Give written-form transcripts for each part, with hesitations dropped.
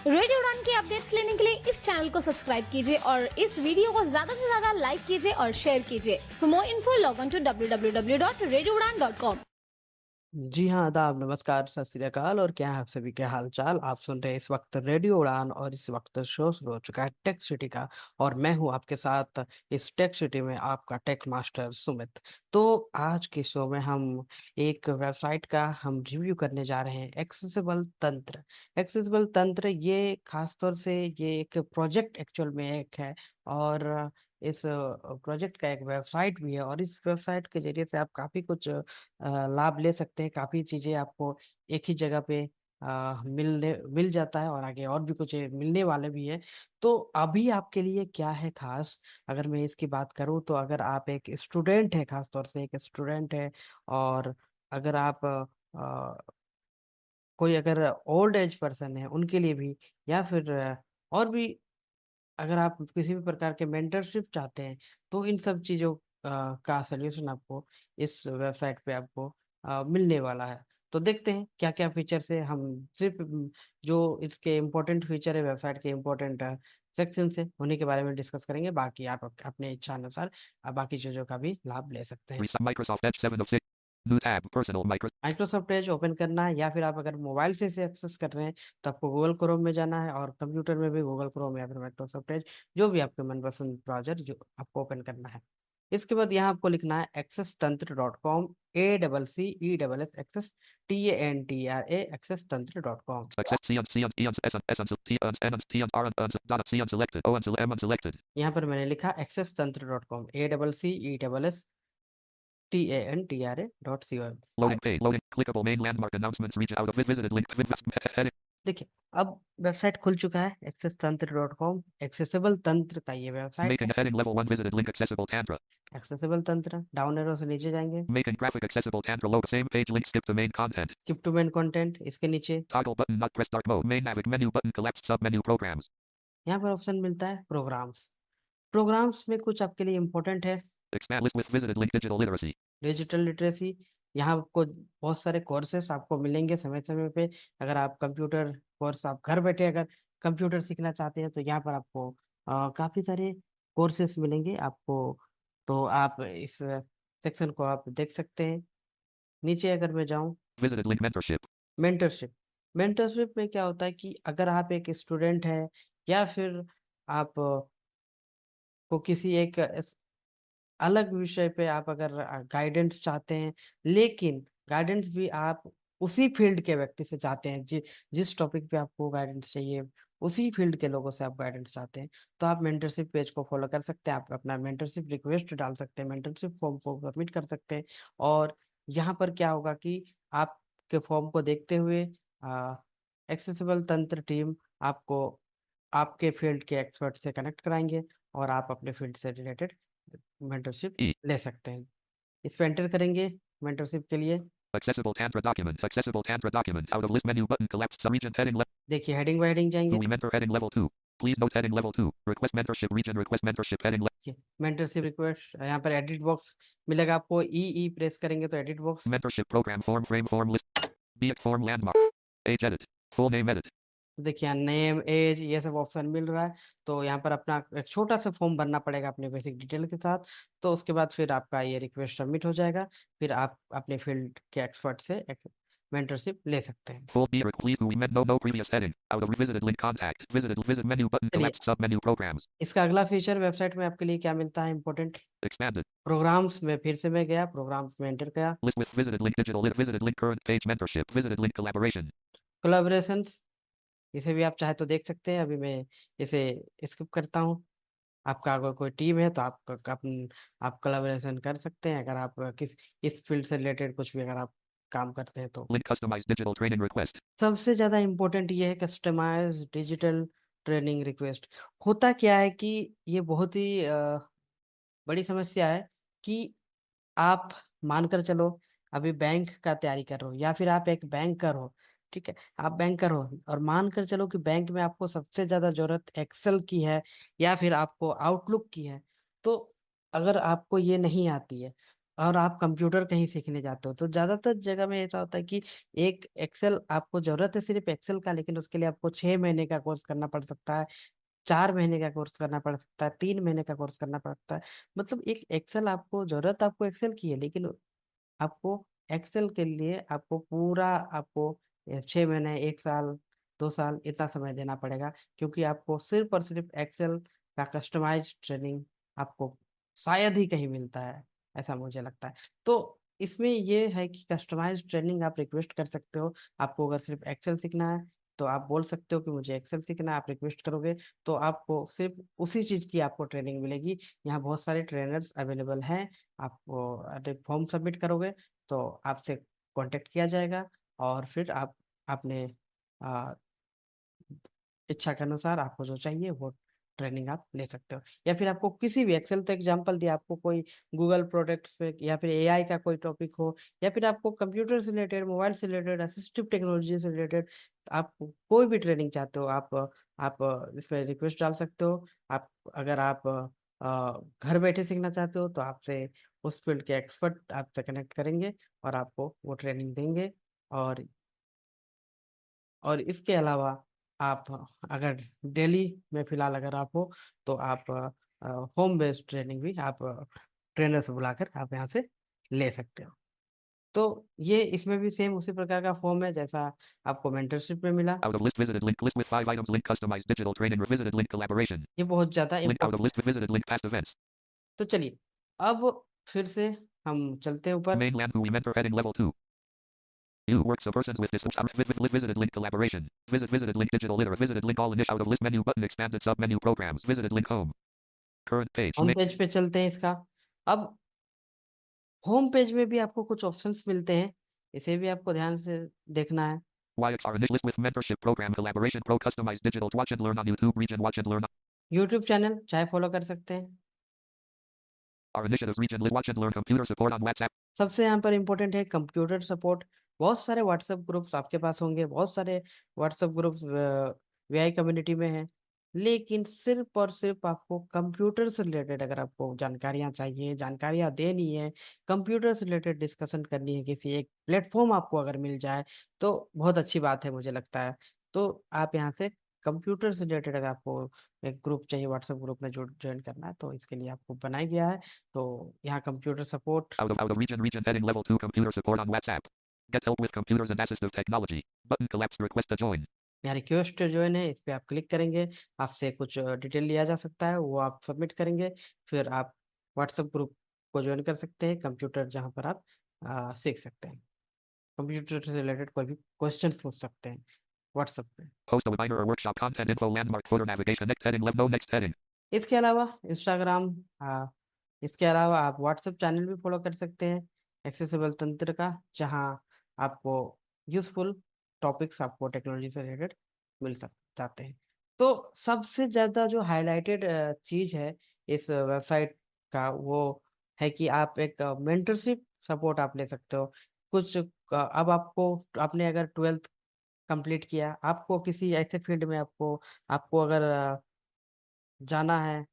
Radio उड़ान की updates लेने के लिए इस चैनल को सब्सक्राइब कीजिए और इस वीडियो को ज्यादा से ज्यादा लाइक कीजिए और शेयर कीजिए। For more info log on to www.radioudan.com। जी हाँ, आदाब, नमस्कार, सत श्री अकाल और क्या है आप सभी के हाल चाल। आप सुन रहे हैं इस वक्त रेडियो उड़ान और इस वक्त शो शुरू हो चुका है टेक सिटी का। और मैं हूँ आपके साथ इस टेक सिटी में आपका टेक मास्टर सुमित। तो आज के शो में हम एक वेबसाइट का हम रिव्यू करने जा रहे हैं, एक्सेसिबल तंत्र। एक्सेसिबल तंत्र ये खास तौर से ये एक प्रोजेक्ट एक्चुअल में एक है। और इस प्रोजेक्ट का एक वेबसाइट भी है और इस वेबसाइट के जरिए से आप काफ़ी कुछ लाभ ले सकते हैं। काफ़ी चीज़ें आपको एक ही जगह पे मिल जाता है और आगे और भी कुछ मिलने वाले भी है। तो अभी आपके लिए क्या है खास, अगर मैं इसकी बात करूँ तो अगर आप एक स्टूडेंट है, खास तौर से एक स्टूडेंट है, और अगर आप कोई अगर ओल्ड एज पर्सन है उनके लिए भी, या फिर और भी अगर आप किसी भी प्रकार के मेंटरशिप चाहते हैं, तो इन सब चीज़ों का सलूशन आपको इस वेबसाइट पे आपको मिलने वाला है। तो देखते हैं क्या क्या फीचर्स है। हम सिर्फ जो इसके इम्पोर्टेंट फीचर है, वेबसाइट के इम्पोर्टेंट सेक्शन से उन्हीं के बारे में डिस्कस करेंगे। बाकी आप अपने इच्छा अनुसार बाकी चीज़ों का भी लाभ ले सकते हैं। Microsoft Edge 7 of 6. New tab. Personal Microsoft. Microsoft Edge open करना है, या फिर आप अगर मोबाइल से इसे एक्सेस कर रहे हैं तो आपको गूगल क्रोम में जाना है, और कंप्यूटर में भी गूगल क्रोम या फिर माइक्रोसॉफ्ट एज, जो भी आपके मनपसंद ब्राउजर जो आपको ओपन करना है। इसके बाद यहाँ आपको लिखना है access Tantra .com, ACCESS access TANTRA access Tantra .com। Success. C unselected. O unselected. यहाँ पर मैंने लिखा access Tantra .com, ACCESS TANTRA.com। Loading page. Loading. Clickable main landmark announcements. Region out of visited link. Heading. देखिए, अब वेबसाइट खुल चुका है एक्सेस तंत्र .com। एक्सेसिबल तंत्र का ये वेबसाइट है। Making heading level 1 visited link accessible Tantra. Accessible तंत्र, डाउन एरो से नीचे जाएंगे, Making graphic accessible Tantra logo. Same page link. Skip the main content. Skip to main content, इसके नीचे Toggle button not press dark mode. Main navigator menu button collapsed sub menu programs. यहाँ पर option मिलता है programmes. Programmes में कुछ आपके लिए इंपॉर्टेंट है। Expand list with visited link digital literacy. Digital literacy, यहाँ आपको बहुत सारे कोर्सेस आपको मिलेंगे समय समय पे। अगर आप कंप्यूटर कोर्स, आप घर बैठे अगर कंप्यूटर सीखना चाहते हैं तो यहाँ पर आपको काफ़ी सारे कोर्सेस मिलेंगे आपको। तो आप इस सेक्शन को आप देख सकते हैं। नीचे अगर मैं जाऊँ, Visited link mentorship. Mentorship. Mentorship में क्या होता है कि अगर आप एक स्टूडेंट हैं, या फिर आप को किसी एक अलग विषय पे आप अगर गाइडेंस चाहते हैं, लेकिन गाइडेंस भी आप उसी फील्ड के व्यक्ति से चाहते हैं, जिस टॉपिक पे आपको गाइडेंस चाहिए, उसी फील्ड के लोगों से आप गाइडेंस चाहते हैं, तो आप मेंटरशिप पेज को फॉलो कर सकते हैं। आप अपना मेंटरशिप रिक्वेस्ट डाल सकते हैं, मेंटरशिप फॉर्म को सबमिट कर सकते हैं। और यहाँ पर क्या होगा कि आपके फॉर्म को देखते हुए एक्सेसिबल तंत्र टीम आपको आपके फील्ड के एक्सपर्ट से कनेक्ट कराएंगे, और आप अपने फील्ड से रिलेटेड मेंटरशिप E. ले सकते हैं। इस पे एंटर करेंगे मेंटरशिप के लिए। Accessible Tantra document. Accessible Tantra document. Out of list menu button collapsed subregion heading left. देखिए, हेडिंग बाय हेडिंग जाएंगे। GUI mentor heading level 2. Please note heading level 2. Request mentorship region. Request mentorship heading left. Mentorship request, यहाँ पर edit box मिलेगा आपको। ई press करेंगे तो edit box. Mentorship program form frame form list. Be it form landmark. Age edit. Full name edit. तो देखिए, यहाँ name, as, ये सब ऑप्शन मिल रहा है। तो यहाँ पर अपना एक छोटा सा फॉर्म भरना पड़ेगा अपने बेसिक डिटेल के साथ। तो उसके बाद फिर आपका ये रिक्वेस्ट सबमिट हो जाएगा। फिर आप अपने फील्ड के एक्सपर्ट से मेंटरशिप ले सकते हैं। Full be please GUI no previous heading. Out of revisited link contact. Visit menu button चलिए, collapsed sub menu programs. इसका अगला फीचर वेबसाइट में आपके लिए क्या मिलता है इंपॉर्टेंट। Expanded. प्रोग्राम्स में फिर से मैं गया, प्रोग्राम्स में एंटर किया। List with visited link digital visited link current page mentorship. Visited link collaboration. कोलाबोरेशंस, इसे भी आप चाहे तो देख सकते हैं। अभी मैं इसे स्किप करता हूँ। आपका अगर कोई टीम है तो आप कोलाबोरेशन कर सकते हैं, अगर आप किस इस फील्ड से रिलेटेड कुछ भी अगर आप काम करते हैं तो। Link customized digital training request. सबसे ज़्यादा इम्पोर्टेंट ये है कस्टमाइज डिजिटल ट्रेनिंग रिक्वेस्ट। होता क्या है कि ये बहुत ही बड़ी समस्या है कि आप मानकर चलो अभी बैंक का तैयारी कर रहे हो, या फिर आप एक बैंकर हो, ठीक है, आप बैंकर हो, और मानकर चलो कि बैंक में आपको सबसे ज्यादा जरूरत एक्सेल की है, या फिर आपको आउटलुक की है। तो अगर आपको ये नहीं आती है, और आप कंप्यूटर कहीं सीखने जाते हो तो ज़्यादातर जगह में ऐसा होता है कि एक एक्सेल आपको ज़रूरत है सिर्फ एक्सेल का, लेकिन उसके लिए आपको 6 महीने का कोर्स करना पड़ सकता है, 4 महीने का कोर्स करना पड़ सकता है, 3 महीने का कोर्स करना पड़ सकता है। मतलब एक एक्सेल आपको ज़रूरत आपको एक्सेल की है, लेकिन आपको एक्सेल के लिए आपको पूरा आपको 6 महीने, 1 साल, 2 साल इतना समय देना पड़ेगा, क्योंकि आपको सिर्फ और सिर्फ एक्सेल का कस्टमाइज ट्रेनिंग आपको शायद ही कहीं मिलता है, ऐसा मुझे लगता है। तो इसमें ये है कि कस्टमाइज ट्रेनिंग आप रिक्वेस्ट कर सकते हो। आपको अगर सिर्फ एक्सेल सीखना है तो आप बोल सकते हो कि मुझे एक्सेल सीखना है, आप रिक्वेस्ट करोगे तो आपको सिर्फ उसी चीज़ की आपको ट्रेनिंग मिलेगी। यहाँ बहुत सारे ट्रेनर्स अवेलेबल हैं। आप फॉर्म सबमिट करोगे तो आपसे कांटेक्ट किया जाएगा, और फिर आप अपने आ, इच्छा के अनुसार आपको जो चाहिए वो ट्रेनिंग आप ले सकते हो। या फिर आपको किसी भी, एक्सेल तो एग्जांपल दिया, आपको कोई गूगल प्रोडक्ट्स पे या फिर एआई का कोई टॉपिक हो, या फिर आपको कंप्यूटर से रिलेटेड, मोबाइल से रिलेटेड, असिस्टिव टेक्नोलॉजी से रिलेटेड, आप कोई भी ट्रेनिंग चाहते हो, आप इसमें रिक्वेस्ट डाल सकते हो। आप अगर आप घर बैठे सीखना चाहते हो तो आपसे उस फील्ड के एक्सपर्ट आपसे कनेक्ट करेंगे और आपको वो ट्रेनिंग देंगे। और इसके अलावा आप अगर दिल्ली में फिलहाल अगर आप हो तो आप होम बेस्ड ट्रेनिंग भी आप ट्रेनर से बुलाकर आप यहाँ से ले सकते हो। तो ये इसमें भी सेम उसी प्रकार का फॉर्म है जैसा आपको मेंटरशिप में मिला। Out of list visited link list with 5 items link customized digital training revisited link collaboration. ये बहुत ज़्यादा Link out of important list है। visited link past events. तो चलिए अब फिर से हम चलते हैं ऊपर। Mainland who we mentor heading level 2. You works a persons with this visited link collaboration. Visited link digital literate. Visited link all initial out of list menu button expanded sub menu programs. Visited link home. Current page. Home page पे चलते हैं इसका। अब home page में भी आपको कुछ options मिलते हैं, इसे भी आपको ध्यान से देखना है। YXR initial list with mentorship program collaboration pro customized digital watch and learn on YouTube region watch and learn. YouTube channel चाहे फॉलो कर सकते हैं। Our initiatives region list watch and learn computer support on WhatsApp. सबसे यहाँ पर important है computer support. बहुत सारे व्हाट्सएप ग्रुप्स आपके पास होंगे, बहुत सारे व्हाट्सएप ग्रुप्स वीआई कम्युनिटी में हैं, लेकिन सिर्फ और सिर्फ आपको कंप्यूटर से रिलेटेड अगर आपको जानकारियाँ चाहिए, जानकारियाँ देनी है, कंप्यूटर से रिलेटेड डिस्कशन करनी है, किसी एक प्लेटफॉर्म आपको अगर मिल जाए तो बहुत अच्छी बात है मुझे लगता है। तो आप यहाँ से कंप्यूटर से रिलेटेड अगर आपको एक ग्रुप चाहिए, व्हाट्सएप ग्रुप में ज्वाइन करना है, तो इसके लिए आपको बनाया गया है। तो यहाँ computer support, Out of region heading level 2 computer support on WhatsApp. Get help with computers and assistive technology. Button collapsed request to join. यहाँ रिक्वेस्ट ज्वाइन है, इस पे आप क्लिक करेंगे, आपसे कुछ डिटेल लिया जा सकता है, वो आप सबमिट करेंगे, फिर आप व्हाट्सएप ग्रुप को ज्वाइन कर सकते हैं, कंप्यूटर जहाँ पर आप सीख सकते हैं, कंप्यूटर से रिलेटेड कोई भी क्वेश्चन पूछ सकते हैं व्हाट्सएप पे। Post a webinar or workshop content info landmark footer navigation next heading no next heading. इसके अलावा इंस्टाग्राम, इसके अलावा आप व्हाट्सएप चैनल भी फॉलो कर सकते हैं एक्सेसिबल तंत्र का, जहाँ आपको यूजफुल टॉपिक्स आपको टेक्नोलॉजी से रिलेटेड मिल जाते हैं। तो सबसे ज़्यादा जो हाईलाइटेड चीज़ है इस वेबसाइट का वो है कि आप एक मेंटरशिप सपोर्ट आप ले सकते हो। कुछ अब आपको, आपने अगर 12th कंप्लीट किया, आपको किसी ऐसे फील्ड में आपको आपको अगर जाना है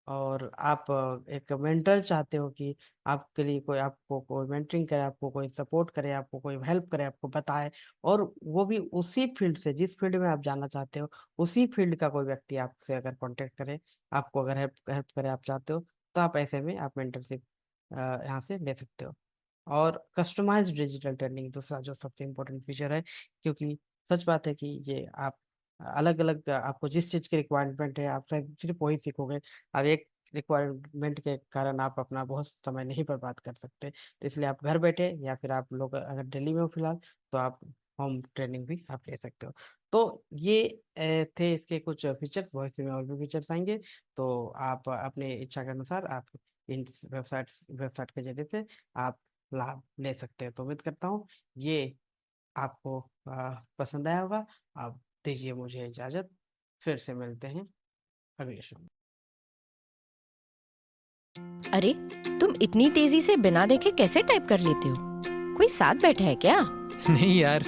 और आप एक मेंटर चाहते हो कि आपके लिए कोई, आपको कोई मेंटरिंग करे, आपको कोई सपोर्ट करे, आपको कोई हेल्प करे, आपको बताए, और वो भी उसी फील्ड से, जिस फील्ड में आप जाना चाहते हो उसी फील्ड का कोई व्यक्ति आपसे अगर कांटेक्ट करे, आपको अगर हेल्प करे आप चाहते हो, तो आप ऐसे में आप मेंटरशिप यहाँ से ले सकते हो। और कस्टमाइज डिजिटल ट्रेनिंग दूसरा जो सबसे इम्पोर्टेंट फीचर है, क्योंकि सच बात है कि ये आप अलग अलग, आपको जिस चीज़ की रिक्वायरमेंट है आप सिर्फ वही सीखोगे। अब एक रिक्वायरमेंट के कारण आप अपना बहुत समय नहीं बर्बाद कर सकते, तो इसलिए आप घर बैठे, या फिर आप लोग अगर दिल्ली में हो फिलहाल, तो आप होम ट्रेनिंग भी आप ले सकते हो। तो ये थे इसके कुछ फीचर्स, बहुत से में और भी फीचर्स आएंगे, तो आप अपने इच्छा के अनुसार आप इन वेबसाइट के जरिए से आप लाभ ले सकते हैं। तो उम्मीद करता हूँ ये आपको पसंद आया होगा। आप दीजिए मुझे इजाज़त, फिर से मिलते हैं अगले शो में। अरे, तुम इतनी तेजी से बिना देखे कैसे टाइप कर लेते हो? कोई साथ बैठा है क्या? नहीं यार,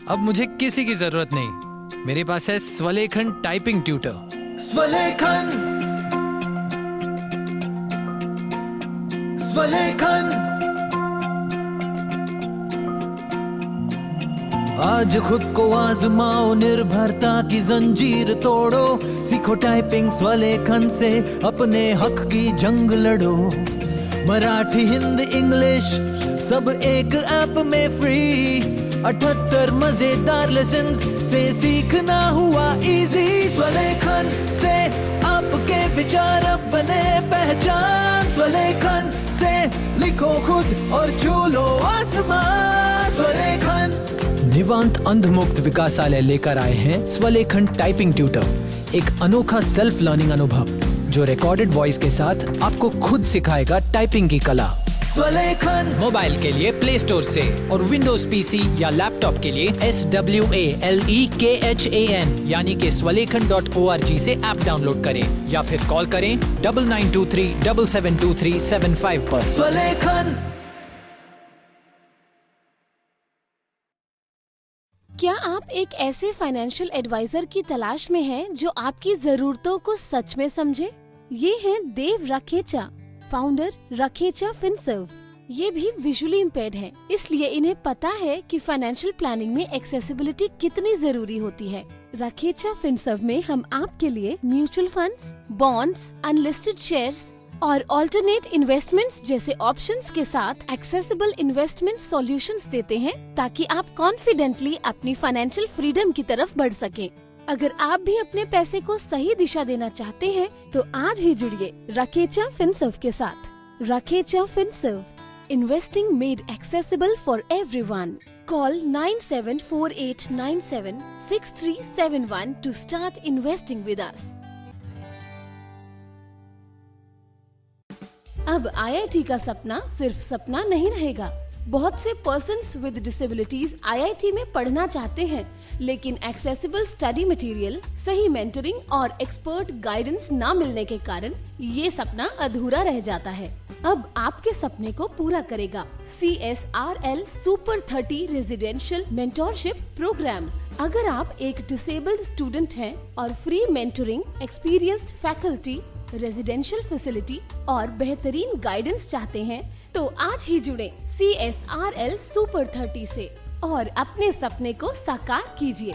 अब मुझे किसी की जरूरत नहीं। मेरे पास है स्वलेखन टाइपिंग ट्यूटर। स्वलेखन आज खुद को आजमाओ, निर्भरता की जंजीर तोड़ो, सीखो टाइपिंग स्वलेखन से अपने हक की जंग लड़ो। मराठी, हिंदी, इंग्लिश सब एक ऐप में फ्री, 78 मजेदार लेसन्स से सीखना हुआ इजी। स्वलेखन से आपके विचार अब बने पहचान, स्वलेखन से लिखो खुद और छू लो आसमान। स्वलेखन। निवांत अंधमुक्त विकासालय लेकर आए हैं स्वलेखन टाइपिंग ट्यूटर, एक अनोखा सेल्फ लर्निंग अनुभव जो रिकॉर्डेड वॉइस के साथ आपको खुद सिखाएगा टाइपिंग की कला। स्वलेखन मोबाइल के लिए प्ले स्टोर से और विंडोज पीसी या लैपटॉप के लिए SWALEKHAN यानी कि swaleekhan.org से ऐप डाउनलोड करें या फिर कॉल करें 9923772375 पर। स्वलेखन। क्या आप एक ऐसे फाइनेंशियल एडवाइजर की तलाश में हैं जो आपकी जरूरतों को सच में समझे? ये हैं देव रखेचा, फाउंडर रखेचा फिनसर्व। ये भी विजुअली इम्पेयर्ड हैं, इसलिए इन्हें पता है कि फाइनेंशियल प्लानिंग में एक्सेसिबिलिटी कितनी जरूरी होती है। रखेचा फिनसर्व में हम आपके लिए mutual funds, bonds, unlisted shares और ऑल्टरनेट इन्वेस्टमेंट्स जैसे ऑप्शंस के साथ एक्सेसिबल इन्वेस्टमेंट सॉल्यूशंस देते हैं ताकि आप कॉन्फिडेंटली अपनी फाइनेंशियल फ्रीडम की तरफ बढ़ सकें। अगर आप भी अपने पैसे को सही दिशा देना चाहते हैं तो आज ही जुड़िए रखेचा फिनसर्व के साथ। Rakhecha Finserv, investing made accessible for everyone. Call 9748976371 to start investing with us. अब IIT का सपना सिर्फ सपना नहीं रहेगा। बहुत से पर्सन्स विद डिसेबिलिटीज IIT में पढ़ना चाहते हैं, लेकिन एक्सेसिबल स्टडी मटेरियल, सही मेंटरिंग और एक्सपर्ट गाइडेंस ना मिलने के कारण ये सपना अधूरा रह जाता है। अब आपके सपने को पूरा करेगा CSRL super 30 residential mentorship program. अगर आप एक डिसेबल्ड स्टूडेंट हैं और free mentoring, experienced faculty, residential facility और बेहतरीन गाइडेंस चाहते हैं तो आज ही जुड़े CSRL सुपर 30 से और अपने सपने को साकार कीजिए।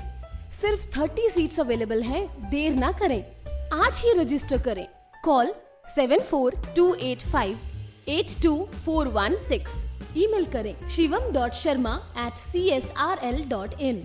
सिर्फ 30 सीट्स अवेलेबल हैं, देर ना करें, आज ही रजिस्टर करें। कॉल 7428582416। ईमेल करें shivam.sharma@csrl.in।